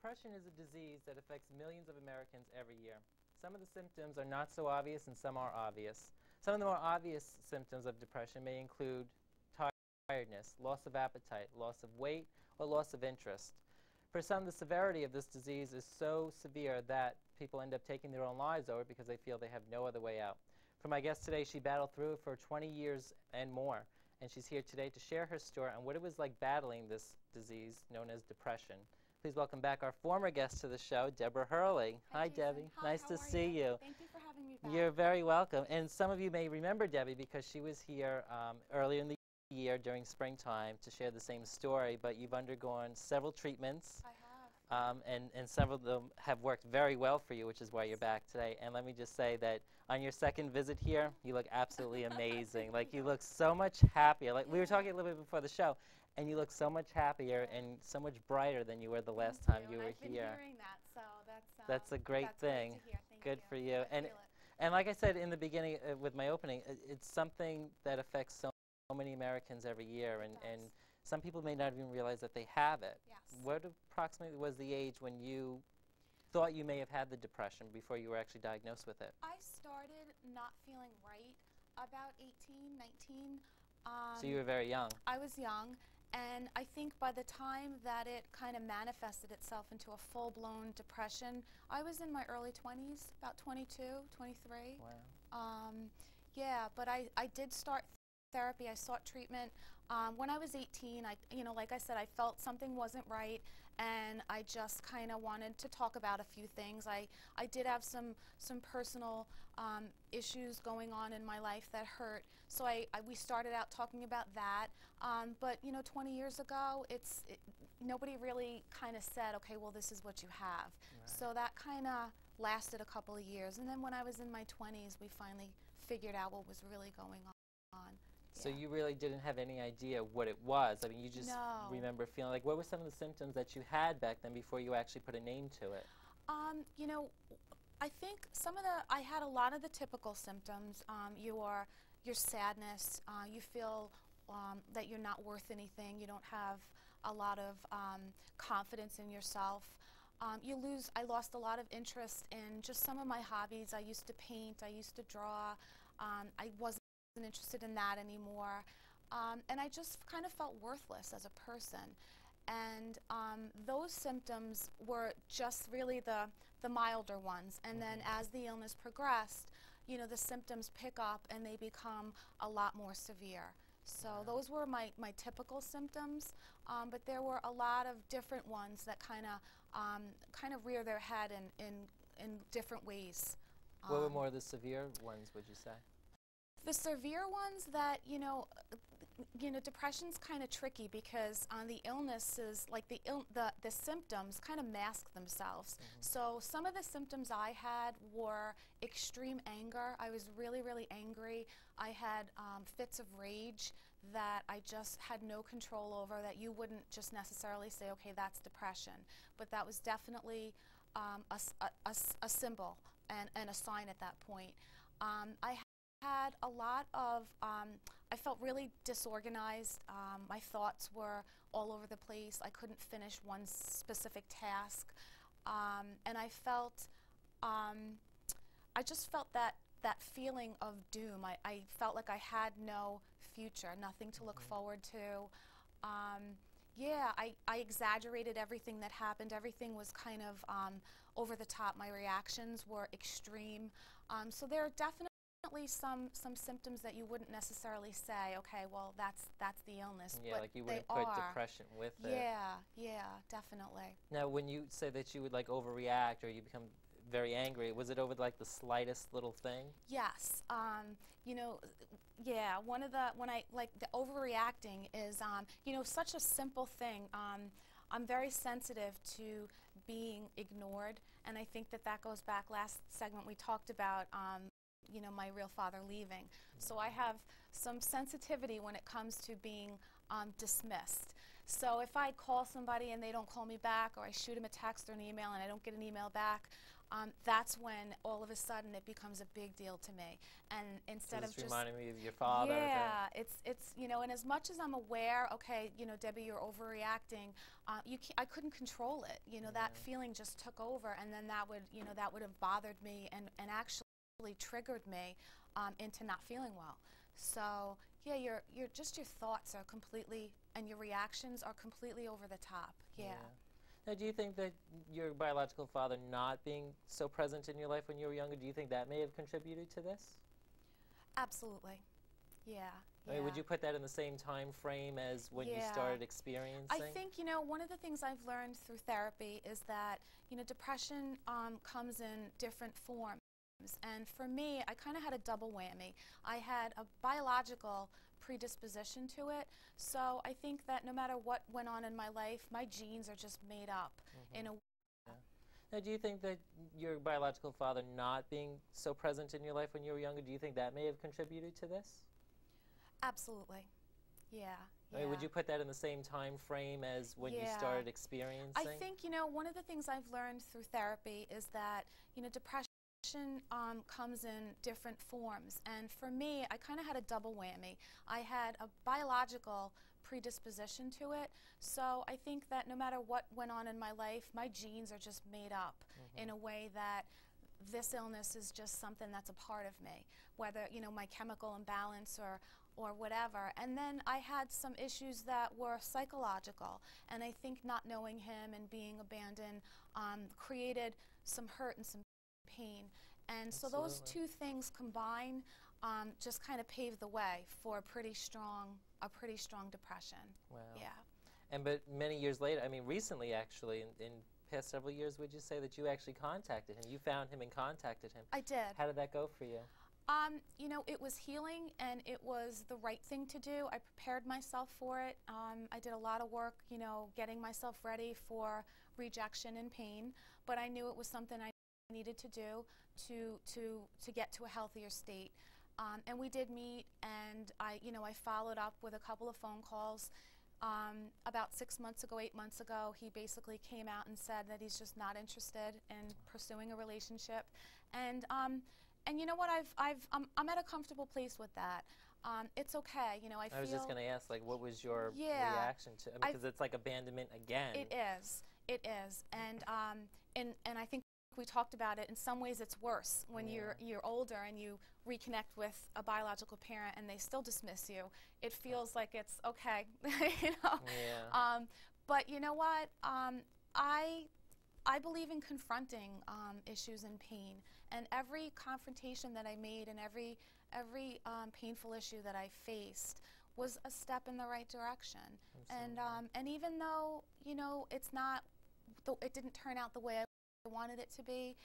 Depression is a disease that affects millions of Americans every year. Some of the symptoms are not so obvious and some are obvious. Some of the more obvious symptoms of depression may include tiredness, loss of appetite, loss of weight, or loss of interest. For some, the severity of this disease is so severe that people end up taking their own lives over because they feel they have no other way out. For my guest today, she battled through it for 20 years and more, and she's here today to share her story on what it was like battling this disease known as depression. Please welcome back our former guest to the show, Deborah Hurley. Hi, Debbie. Hi, nice to see you. Thank you for having me back. You're very welcome. And some of you may remember Debbie because she was here earlier in the year during springtime to share the same story, but you've undergone several treatments. I have. And several of them have worked very well for you, which is why you're back today. And let me just say that on your second visit here, you look absolutely amazing. Like, you look so much happier. Like, we were talking a little bit before the show, and you look so much happier and so much brighter than you were the last time you were I've been here. hearing that, so that's a great thing. Great to hear. Thank Good you. for you. I feel it. And like I said in the beginning with my opening, it's something that affects so many Americans every year, and some people may not even realize that they have it. Yes. What approximately was the age when you thought you may have had the depression before you were actually diagnosed with it? I started not feeling right about 18, 19. So you were very young. I was young, and I think by the time that it kind of manifested itself into a full-blown depression, I was in my early 20s, about 22, 23. Wow. Yeah, but I did start therapy. I sought treatment. When I was 18, like I said, I felt something wasn't right, and I just kind of wanted to talk about a few things. I did have some personal issues going on in my life that hurt, so we started out talking about that. But 20 years ago, nobody really kind of said, okay, well, this is what you have. Right. So that kind of lasted a couple of years, and then when I was in my 20s, we finally figured out what was really going on. So you really didn't have any idea what it was? I mean, you just remember feeling like, what were some of the symptoms that you had back then before you actually put a name to it? I think I had a lot of the typical symptoms. Your sadness, you feel that you're not worth anything, you don't have a lot of confidence in yourself. I lost a lot of interest in just some of my hobbies. I used to paint, I used to draw. I wasn't interested in that anymore, and I just kind of felt worthless as a person. And those symptoms were just really the milder ones, and then as the illness progressed, the symptoms pick up and they become a lot more severe. So those were my typical symptoms, but there were a lot of different ones that kind of rear their head in different ways. What were more of the severe ones, would you say? The severe ones that, depression's kind of tricky because the illnesses, like the symptoms kind of mask themselves. So some of the symptoms I had were extreme anger. I was really, really angry. I had fits of rage that I just had no control over, that you wouldn't just necessarily say, okay, that's depression. But that was definitely a symbol and a sign at that point. I had a lot of, I felt really disorganized. My thoughts were all over the place. I couldn't finish one specific task. And I felt, I just felt that feeling of doom. I felt like I had no future, nothing to look forward to. Yeah, I exaggerated everything that happened. Everything was kind of over the top. My reactions were extreme. So there are definitely some symptoms that you wouldn't necessarily say, okay, well, that's the illness. Yeah, but like you wouldn't put depression with it. Yeah, definitely. Now, when you say that you would like overreact or you become very angry, was it over like the slightest little thing? Yes. Yeah, the overreacting is, such a simple thing. I'm very sensitive to being ignored, and I think that goes back. Last segment we talked about my real father leaving. So I have some sensitivity when it comes to being dismissed. So if I call somebody and they don't call me back, or I shoot them a text or an email and I don't get an email back, that's when all of a sudden it becomes a big deal to me. And instead of just reminding me of your father. Yeah, it's you know, and as much as I'm aware, okay, you know, Debbie, you're overreacting. I couldn't control it. You know, that feeling just took over, and then that would have bothered me and actually triggered me into not feeling well. So yeah, your thoughts are completely, and your reactions are completely over the top. Yeah. Now, do you think that your biological father not being so present in your life when you were younger, do you think that may have contributed to this? Absolutely. Yeah. I mean, would you put that in the same time frame as when you started experiencing? I think, you know, one of the things I've learned through therapy is that, you know, depression comes in different forms. And for me, I kind of had a double whammy. I had a biological predisposition to it, so I think that no matter what went on in my life, my genes are just made up in a way. Now, do you think that your biological father not being so present in your life when you were younger, do you think that may have contributed to this? Absolutely. Yeah. I mean, would you put that in the same time frame as when you started experiencing? I think, you know, one of the things I've learned through therapy is that, you know, depression comes in different forms, and for me, I kind of had a double whammy. I had a biological predisposition to it, so I think that no matter what went on in my life, my genes are just made up in a way that this illness is just something that's a part of me, whether, you know, my chemical imbalance or whatever. And then I had some issues that were psychological, and I think not knowing him and being abandoned created some hurt and some pain. And so those two things combined just kind of paved the way for a pretty strong depression. Wow. Yeah. And but many years later, I mean recently actually, in past several years, would you say that you actually contacted him? You found him and contacted him. I did. How did that go for you? You know, it was healing, and it was the right thing to do. I prepared myself for it. I did a lot of work, you know, getting myself ready for rejection and pain, but I knew it was something I needed to do to get to a healthier state. And we did meet, and I followed up with a couple of phone calls. About 6 months ago, 8 months ago, he basically came out and said that he's just not interested in pursuing a relationship. And you know what? I'm at a comfortable place with that. It's okay. You know, I was just going to ask, like, what was your reaction to? I mean, because it's like abandonment again. It is. It is. And I think we talked about it. In some ways, it's worse when you're older and you reconnect with a biological parent and they still dismiss you. It feels like it's okay, you know. Yeah. But you know what? I believe in confronting issues and pain, and every confrontation that I made and every painful issue that I faced was a step in the right direction. And even though, you know, it didn't turn out the way I wanted it to be,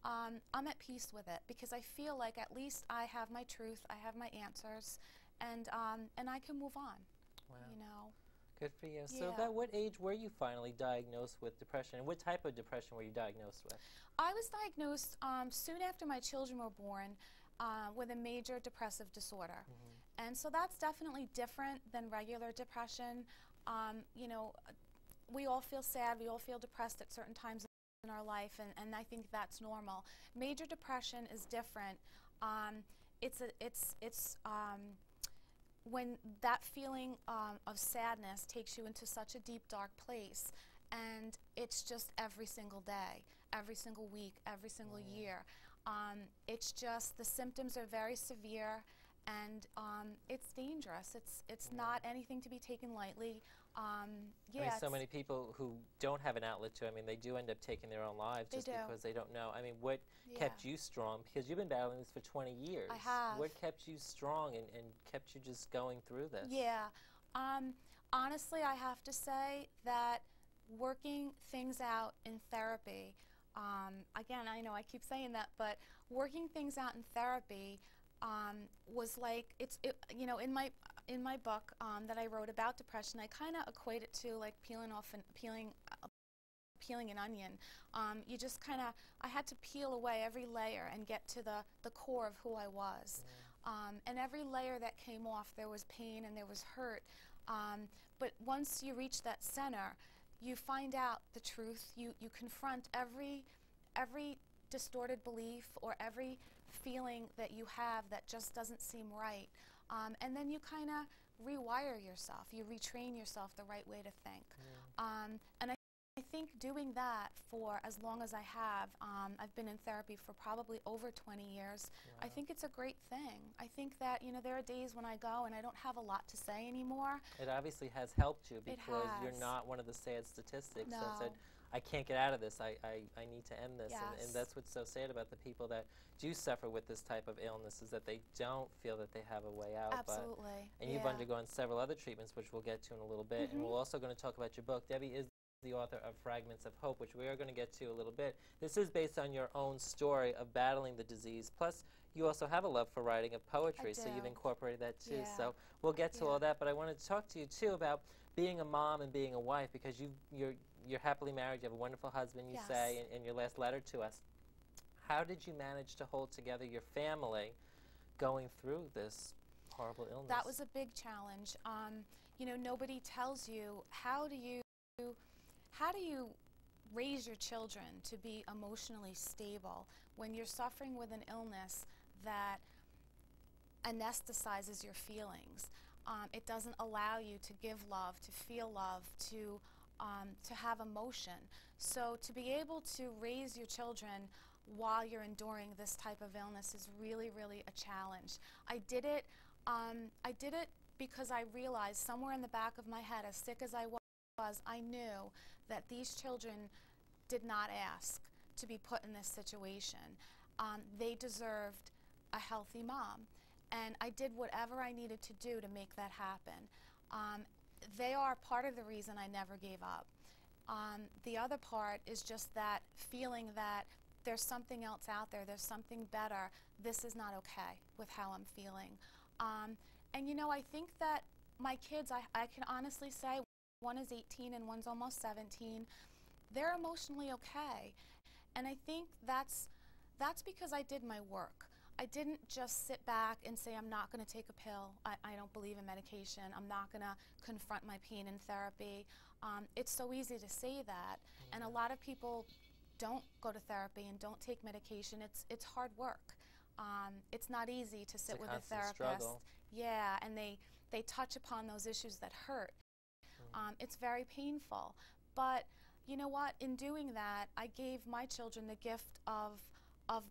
I'm at peace with it, because I feel like at least I have my truth, I have my answers, and I can move on. Wow. You know. Good for you. Yeah. So about what age were you finally diagnosed with depression, and what type of depression were you diagnosed with? I was diagnosed soon after my children were born with a major depressive disorder. And so that's definitely different than regular depression. You know, we all feel sad, we all feel depressed at certain times in our life, and I think that's normal. Major depression is different. It's when that feeling of sadness takes you into such a deep, dark place, and it's just every single day, every single week, every single year. It's just, the symptoms are very severe, and it's dangerous. It's not anything to be taken lightly. I mean, so many people who don't have an outlet to, I mean, they do end up taking their own lives just because they don't know. I mean, what kept you strong? Because you've been battling this for 20 years. I have. What kept you strong and kept you just going through this? Yeah. Honestly, I have to say that working things out in therapy, again, I know I keep saying that, but working things out in therapy was like, you know, in my book that I wrote about depression, I kind of equate it to like peeling an onion. You just kind of, I had to peel away every layer and get to the core of who I was. And every layer that came off, there was pain and there was hurt. But once you reach that center, you find out the truth. You confront every distorted belief or every feeling that you have that just doesn't seem right. And then you kind of rewire yourself. You retrain yourself the right way to think. And I think doing that for as long as I have, I've been in therapy for probably over 20 years. Wow. I think it's a great thing. I think that, you know, there are days when I go and I don't have a lot to say anymore. It obviously has helped you It because you're has. not one of the sad statistics No. that said, I can't get out of this, I need to end this. Yes. And that's what's so sad about the people that do suffer with this type of illness, is that they don't feel that they have a way out. Absolutely. And you've undergone several other treatments, which we'll get to in a little bit. And we're also going to talk about your book. Debbie is the author of Fragments of Hope, which we are going to get to a little bit. This is based on your own story of battling the disease. Plus, you also have a love for writing of poetry, so you've incorporated that too. Yeah. So we'll get to all that, but I wanted to talk to you too about being a mom and being a wife, because you're happily married. You have a wonderful husband, you say in your last letter to us. How did you manage to hold together your family going through this horrible illness? That was a big challenge. You know, nobody tells you how do you raise your children to be emotionally stable when you're suffering with an illness that anesthetizes your feelings. It doesn't allow you to give love, to feel love, to have emotion. So to be able to raise your children while you're enduring this type of illness is really, really a challenge. I did it because I realized somewhere in the back of my head, as sick as I was, I knew that these children did not ask to be put in this situation. They deserved a healthy mom. And I did whatever I needed to do to make that happen. They are part of the reason I never gave up. The other part is just that feeling that there's something else out there, there's something better. This is not okay with how I'm feeling. And you know, I think that my kids, I can honestly say, one is 18 and one's almost 17, they're emotionally okay. And I think that's because I did my work. I didn't just sit back and say, I'm not going to take a pill. I don't believe in medication. I'm not going to confront my pain in therapy. It's so easy to say that. And a lot of people don't go to therapy and don't take medication. It's hard work. It's not easy to sit with a therapist. Struggle. Yeah, and they touch upon those issues that hurt. It's very painful. But you know what? In doing that, I gave my children the gift of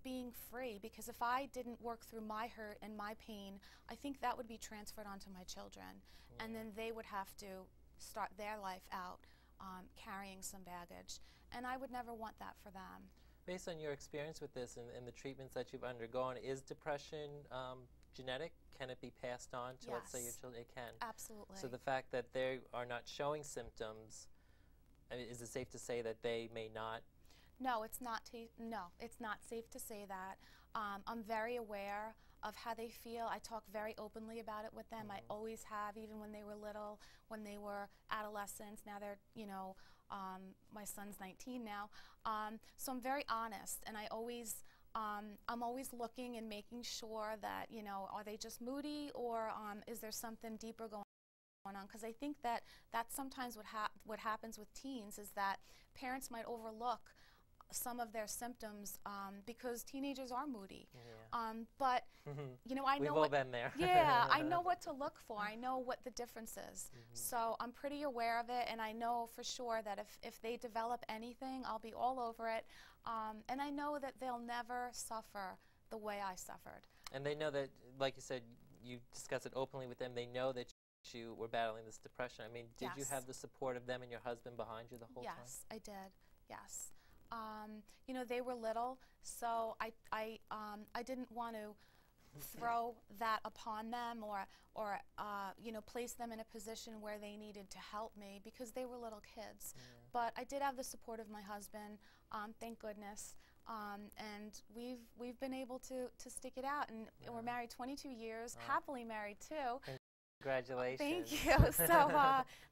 being free, because if I didn't work through my hurt and my pain, I think that would be transferred onto my children. And then they would have to start their life out carrying some baggage. And I would never want that for them. Based on your experience with this and the treatments that you've undergone, is depression genetic? Can it be passed on to, let's say, your children? It can. Absolutely. So the fact that they are not showing symptoms, I mean, is it safe to say that they may not? No, it's not. No, it's not safe to say that. I'm very aware of how they feel. I talk very openly about it with them. I always have, even when they were little, when they were adolescents. Now they're, you know, my son's 19 now. So I'm very honest, and I'm always looking and making sure that, you know, are they just moody, or is there something deeper going on? Because I think that that's sometimes what happens with teens, is that parents might overlook some of their symptoms because teenagers are moody. But you know, I know we've all been there. Yeah, I know what to look for. I know what the difference is. So I'm pretty aware of it, and I know for sure that if they develop anything, I'll be all over it. And I know that they'll never suffer the way I suffered. And they know that, like you said, you discuss it openly with them. They know that you were battling this depression. I mean, did you have the support of them and your husband behind you the whole time? Yes, I did. Yes. You know, they were little, so I didn't want to throw that upon them or you know, place them in a position where they needed to help me, because they were little kids. But I did have the support of my husband, thank goodness, and we've been able to stick it out, and we're married 22 years, happily married too. Congratulations. Thank you. So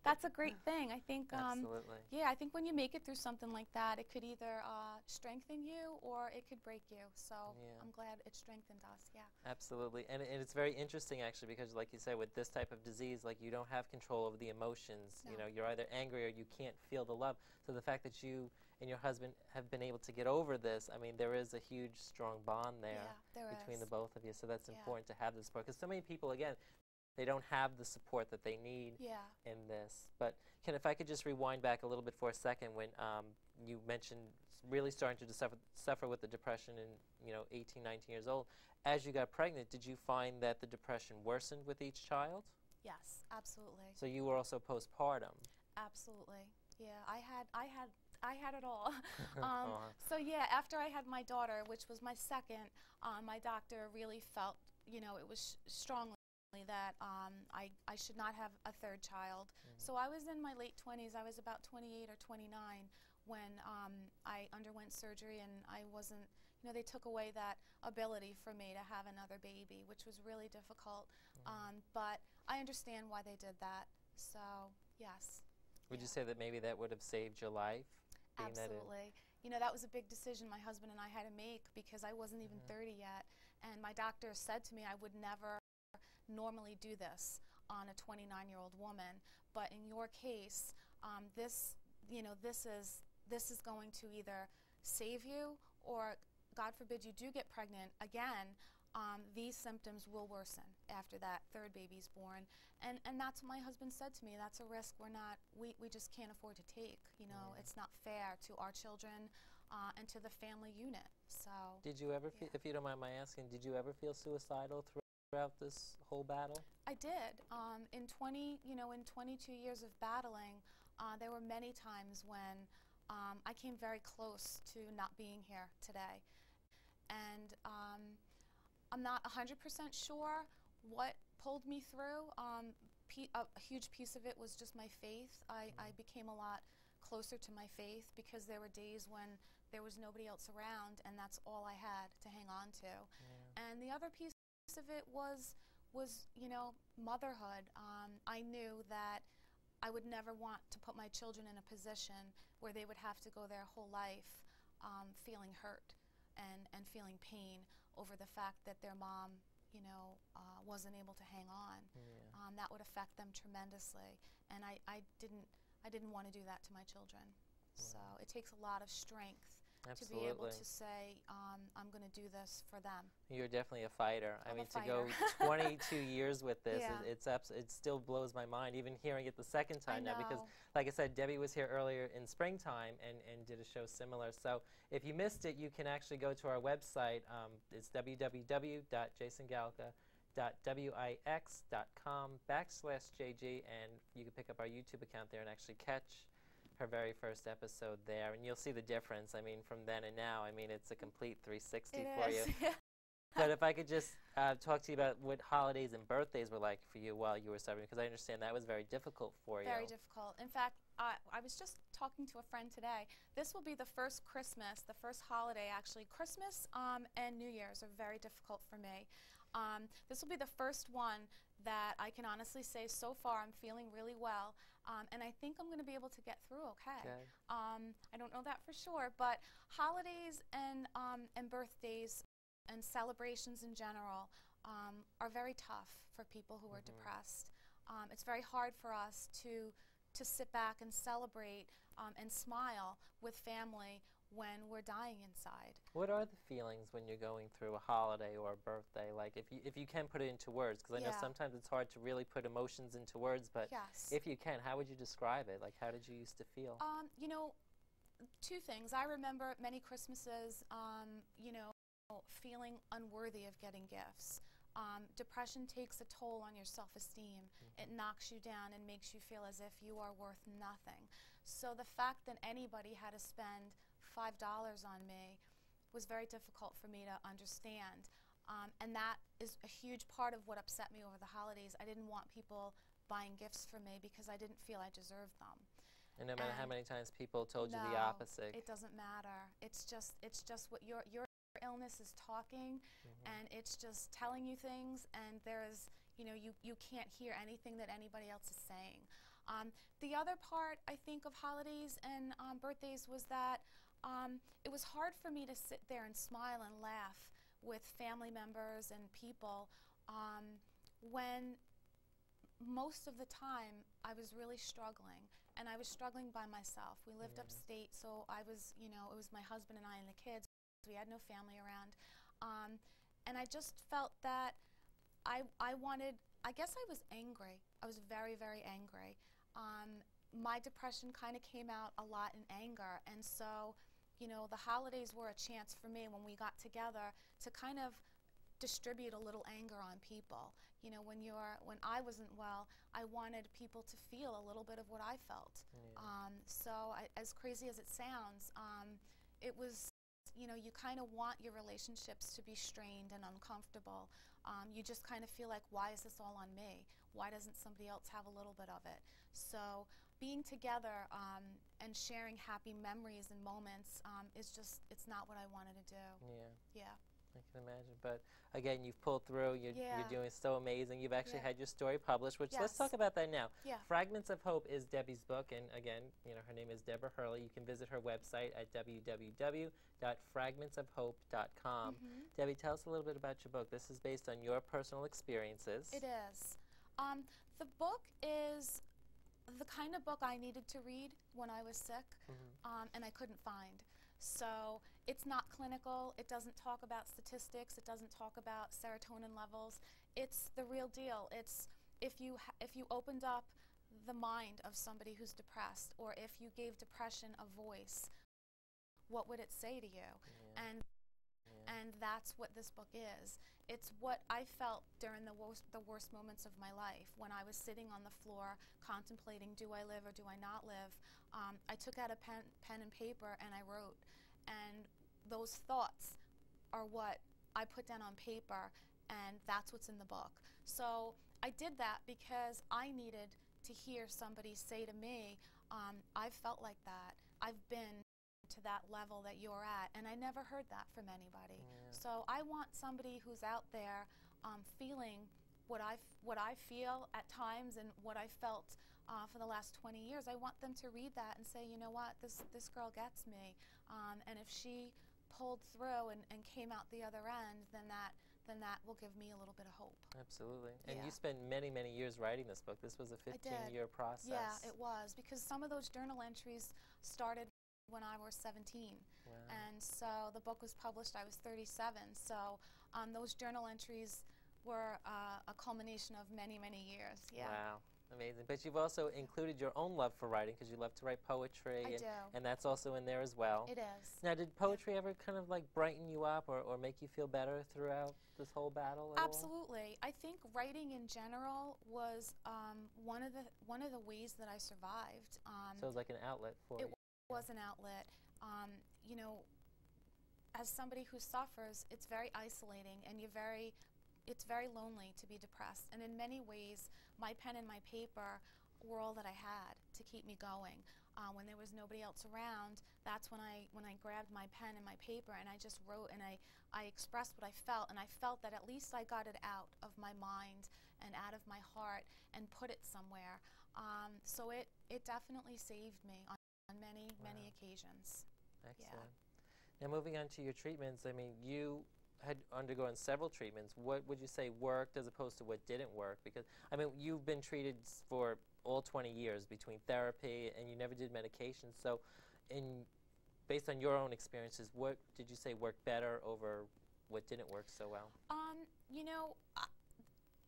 that's a great thing. I think, Absolutely. yeah, I think when you make it through something like that, it could either strengthen you or it could break you. So Yeah. I'm glad it strengthened us. Yeah. Absolutely. And it's very interesting, actually, because like you said, with this type of disease, like you don't have control over the emotions. No. You know, you're either angry or you can't feel the love. So the fact that you and your husband have been able to get over this, I mean, there is a huge, strong bond there between the both of you. So that's important to have the support. Because so many people, again, they don't have the support that they need in this. But if I could just rewind back a little bit for a second, when you mentioned really starting to suffer with the depression in 18, 19 years old. As you got pregnant, did you find that the depression worsened with each child? Yes, absolutely. So you were also postpartum. Absolutely. Yeah, I had it all. So yeah, after I had my daughter, which was my second, my doctor really felt, it was strongly that I should not have a third child. So I was in my late 20s. I was about 28 or 29 when I underwent surgery, and I wasn't, they took away that ability for me to have another baby, which was really difficult. But I understand why they did that. So yes. Would you say that maybe that would have saved your life? Absolutely. That was a big decision my husband and I had to make because I wasn't even 30 yet. And my doctor said to me I would never normally do this on a 29-year-old woman. But in your case, this is going to either save you or, God forbid, you do get pregnant again. These symptoms will worsen after that third baby's born. And that's what my husband said to me. That's a risk we just can't afford to take. It's not fair to our children and to the family unit. So did you ever feel, if you don't mind my asking, did you ever feel suicidal throughout this whole battle? I did. In 22 years of battling, there were many times when I came very close to not being here today. And I'm not 100% sure what pulled me through. A huge piece of it was just my faith. I became a lot closer to my faith because there were days when there was nobody else around, and that's all I had to hang on to. And the other piece of it was motherhood. I knew that I would never want to put my children in a position where they would have to go their whole life feeling hurt and feeling pain over the fact that their mom, wasn't able to hang on. That would affect them tremendously, and I didn't want to do that to my children. So it takes a lot of strength to be able to say, I'm going to do this for them. You're definitely a fighter. I mean, to go 22 years with this, it still blows my mind, even hearing it the second time now, because, like I said, Debbie was here earlier in springtime and did a show similar. So if you missed it, you can actually go to our website. It's www.jasongalka.wix.com/JG, and you can pick up our YouTube account there and actually catch her very first episode there, and you'll see the difference. I mean, from then and now, I mean, it's a complete 360 for you. But if I could just talk to you about what holidays and birthdays were like for you while you were suffering, because I understand that was very difficult for you. Very difficult. In fact, I was just talking to a friend today. This will be the first Christmas, the first holiday actually. Christmas and New Year's are very difficult for me. This will be the first one that I can honestly say so far I'm feeling really well, and I think I'm going to be able to get through okay. I don't know that for sure, but holidays and birthdays and celebrations in general are very tough for people who are depressed. It's very hard for us to sit back and celebrate and smile with family when we're dying inside. What are the feelings when you're going through a holiday or a birthday? Like, if you can put it into words, because I know sometimes it's hard to really put emotions into words, but if you can, how would you describe it? Like, how did you used to feel? Two things. I remember many Christmases, feeling unworthy of getting gifts. Depression takes a toll on your self-esteem. It knocks you down and makes you feel as if you are worth nothing. So the fact that anybody had to spend $5 on me was very difficult for me to understand. And that is a huge part of what upset me over the holidays. I didn't want people buying gifts for me because I didn't feel I deserved them. And no matter how many times people told you the opposite. It doesn't matter. It's just what your illness is talking, and it's just telling you things, and there's You know, you can't hear anything that anybody else is saying. The other part, I think, of holidays and birthdays was that it was hard for me to sit there and smile and laugh with family members and people when most of the time I was really struggling, and I was struggling by myself. We lived upstate, so I was, you know, it was my husband and I and the kids. We had no family around. And I just felt that I wanted, I guess I was angry. I was very, very angry. My depression kind of came out a lot in anger, and so, you know, the holidays were a chance for me when we got together to kind of distribute a little anger on people. You know, when I wasn't well, I wanted people to feel a little bit of what I felt. So as crazy as it sounds, it was, you know, you kind of want your relationships to be strained and uncomfortable. You just kind of feel like, why is this all on me? Why doesn't somebody else have a little bit of it? So being together and sharing happy memories and moments is just, it's not what I wanted to do. Yeah. I can imagine. But again, you've pulled through. You're doing so amazing. You've actually had your story published, which let's talk about that now. Fragments of Hope is Debbie's book, and again, you know, her name is Deborah Hurley. You can visit her website at www.fragmentsofhope.com. Debbie, tell us a little bit about your book. This is based on your personal experiences. It is. The book is the kind of book I needed to read when I was sick, and I couldn't find. So it's not clinical. It doesn't talk about statistics. It doesn't talk about serotonin levels. It's the real deal. It's if you opened up the mind of somebody who's depressed, or if you gave depression a voice, what would it say to you? And that's what this book is. It's what I felt during the worst moments of my life, when I was sitting on the floor contemplating, do I live or do I not live? I took out a pen and paper and I wrote. And those thoughts are what I put down on paper, and that's what's in the book. So I did that because I needed to hear somebody say to me, I've felt like that. I've been to that level that you're at, and I never heard that from anybody. So I want somebody who's out there feeling what I feel at times and what I felt for the last 20 years. I want them to read that and say, you know what, this girl gets me. And if she pulled through and came out the other end, then that will give me a little bit of hope. Absolutely. And you spent many, many years writing this book. This was a 15-year process. Yeah, it was, because some of those journal entries started when I was 17. And so the book was published, I was 37. So those journal entries were a culmination of many, many years. Wow. Amazing. But you've also included your own love for writing, because you love to write poetry. I do. And that's also in there as well. It is. Now, did poetry ever kind of like brighten you up or make you feel better throughout this whole battle at all? Absolutely. I think writing in general was one of the ways that I survived. So it was like an outlet for you. It was an outlet. You know, as somebody who suffers, it's very isolating, and it's very lonely to be depressed. And in many ways, my pen and my paper were all that I had to keep me going. When there was nobody else around, that's when I grabbed my pen and my paper and I just wrote, and I expressed what I felt, and I felt that at least I got it out of my mind and out of my heart and put it somewhere. So it definitely saved me on many, many occasions. Excellent. Now, moving on to your treatments, I mean, you had undergone several treatments. What would you say worked as opposed to what didn't work? Because, I mean, you've been treated for all 20 years between therapy, and you never did medication. So based on your own experiences, what did you say worked better over what didn't work so well? You know,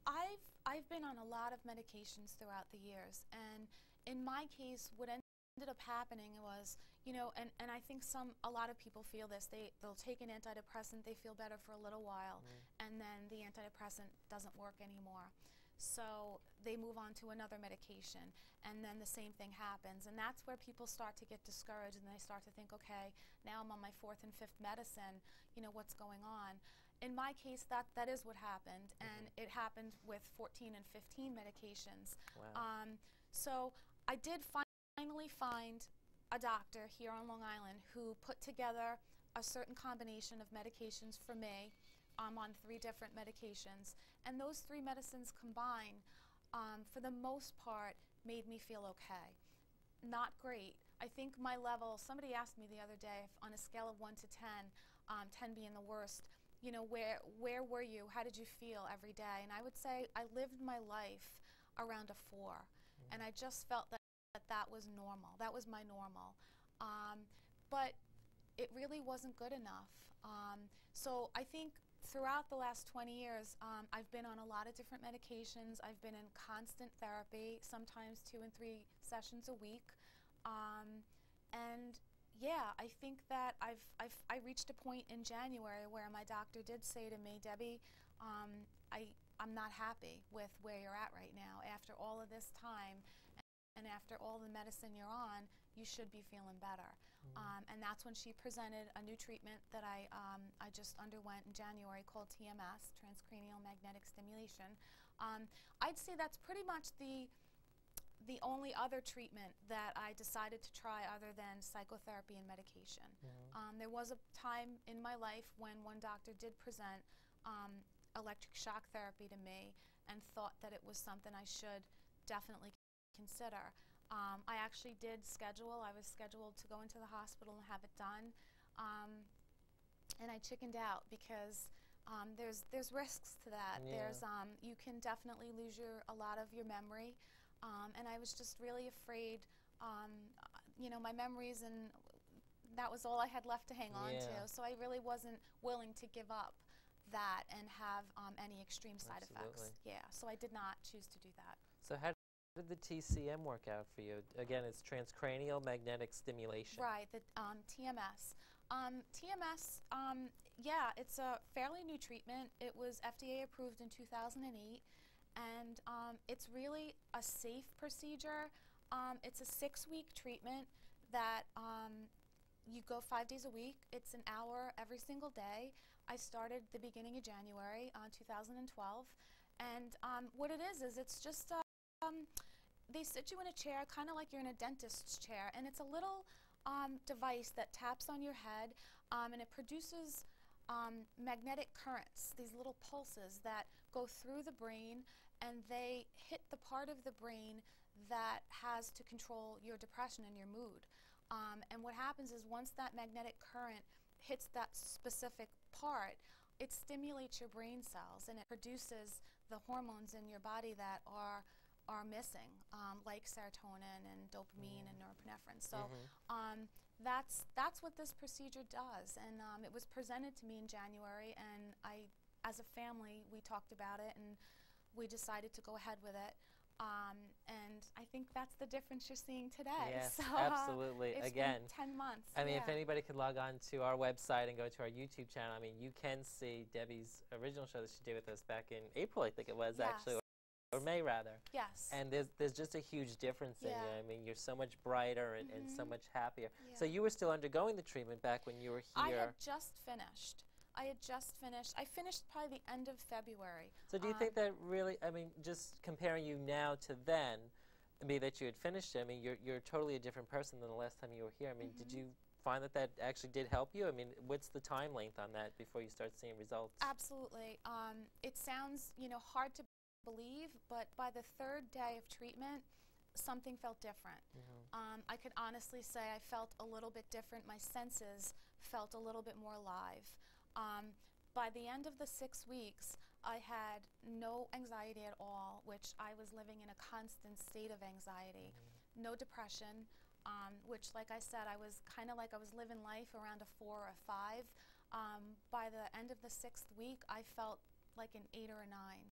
I've been on a lot of medications throughout the years, and in my case, what ended up happening was, you know, and I think a lot of people feel this, they'll take an antidepressant, they feel better for a little while, and then the antidepressant doesn't work anymore. So they move on to another medication, and then the same thing happens, and that's where people start to get discouraged, and they start to think, okay, now I'm on my 4th and 5th medicine, you know, what's going on? In my case, that is what happened, and it happened with 14 and 15 medications. Wow. So I did finally find a doctor here on Long Island who put together a certain combination of medications for me I'm on 3 different medications, and those 3 medicines combined, for the most part, made me feel okay. Not great. I think my level, somebody asked me the other day, if on a scale of 1 to 10, 10 being the worst, you know, where were you? How did you feel every day? And I would say I lived my life around a 4, and I just felt that was normal. That was my normal. But it really wasn't good enough. So I think throughout the last 20 years, I've been on a lot of different medications. I've been in constant therapy, sometimes 2 and 3 sessions a week. And yeah, I think that I reached a point in January where my doctor did say to me, Debbie, I'm not happy with where you're at right now. After all of this time and after all the medicine you're on, you should be feeling better. And that's when she presented a new treatment that I just underwent in January called TMS, transcranial magnetic stimulation. I'd say that's pretty much the only other treatment that I decided to try other than psychotherapy and medication. There was a time in my life when one doctor did present electric shock therapy to me and thought that it was something I should definitely consider. I actually did schedule. I was scheduled to go into the hospital and have it done, and I chickened out because there's risks to that. Yeah. You can definitely lose a lot of your memory, and I was just really afraid. You know, my memories, and that was all I had left to hang on to. So I really wasn't willing to give up that and have any extreme side effects. Yeah. So I did not choose to do that. So how did the TCM work out for you? Again, it's transcranial magnetic stimulation. Right, the TMS. TMS, yeah, it's a fairly new treatment. It was FDA approved in 2008, and it's really a safe procedure. It's a 6-week treatment that you go 5 days a week. It's an hour every single day. I started the beginning of January 2012, and what it is it's just they sit you in a chair, kind of like you're in a dentist's chair, and it's a little device that taps on your head, and it produces magnetic currents, these little pulses that go through the brain, and they hit the part of the brain that has to control your depression and your mood. And what happens is once that magnetic current hits that specific part, it stimulates your brain cells, and it produces the hormones in your body that are missing, like serotonin and dopamine and norepinephrine. So that's what this procedure does. And it was presented to me in January, and as a family, we talked about it, and we decided to go ahead with it. And I think that's the difference you're seeing today. Yes, so, absolutely. It's Again, been 10 months. I mean, if anybody could log on to our website and go to our YouTube channel, I mean, you can see Debbie's original show that she did with us back in April, I think it was, actually, or May rather. Yes. And there's just a huge difference in you. I mean, you're so much brighter and so much happier. So you were still undergoing the treatment back when you were here. I had just finished. I finished probably the end of February. So do you think that really, I mean, just comparing you now to then, I mean, that you had finished it, I mean, you're totally a different person than the last time you were here. I mean, did you find that actually did help you? I mean, what's the time length on that before you start seeing results? Absolutely. It sounds, hard to believe, but by the 3rd day of treatment, something felt different. I could honestly say I felt a little bit different. My senses felt a little bit more alive. By the end of the 6 weeks, I had no anxiety at all, which I was living in a constant state of anxiety. No depression, which, like I said, I was kind of like I was living life around a 4 or a 5. By the end of the 6th week, I felt like an 8 or a 9.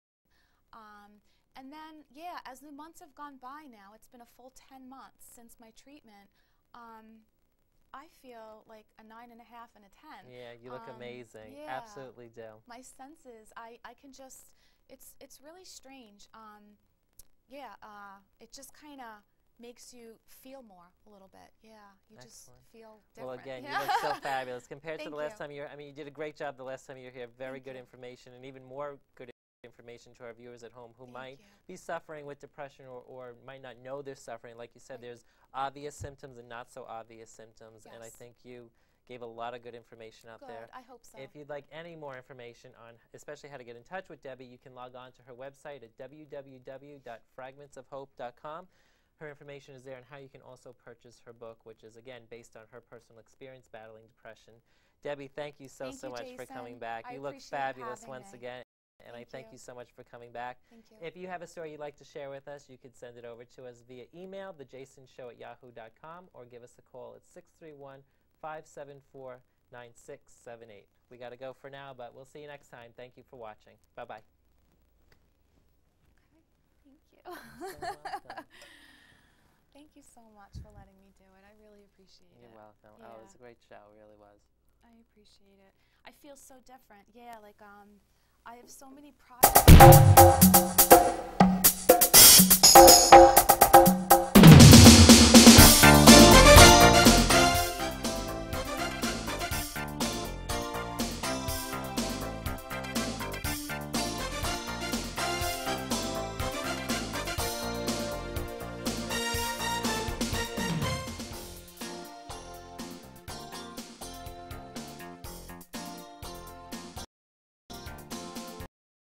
And then, yeah, as the months have gone by now, it's been a full 10 months since my treatment, I feel like a 9.5 and a 10. Yeah, you look amazing. Yeah. Absolutely do. My senses, I can just, it's really strange. It just kind of makes you feel more a little bit. Yeah, you just feel different. Well, again, you look so fabulous. Compared to the last time you were, I mean, you did a great job the last time you were here. Very good information, and even more good information to our viewers at home who might be suffering with depression or might not know they're suffering. Like you said, there's obvious symptoms and not so obvious symptoms, and I think you gave a lot of good information out there. Good, I hope so. If you'd like any more information on especially how to get in touch with Debbie, you can log on to her website at www.fragmentsofhope.com. Her information is there on how you can also purchase her book, which is, again, based on her personal experience battling depression. Debbie, thank you so much for coming back. You look fabulous once again, and I thank you so much for coming back. Thank you. If you have a story you'd like to share with us, you could send it over to us via email, thejasonshow@yahoo.com, or give us a call at 631-574-9678. We got to go for now, but we'll see you next time. Thank you for watching. Bye-bye. Okay, thank you. You're so welcome. Thank you so much for letting me do it. I really appreciate it. You're welcome. Yeah. Oh, it was a great show. It really was. I appreciate it. I feel so different. Yeah, like I have so many projects.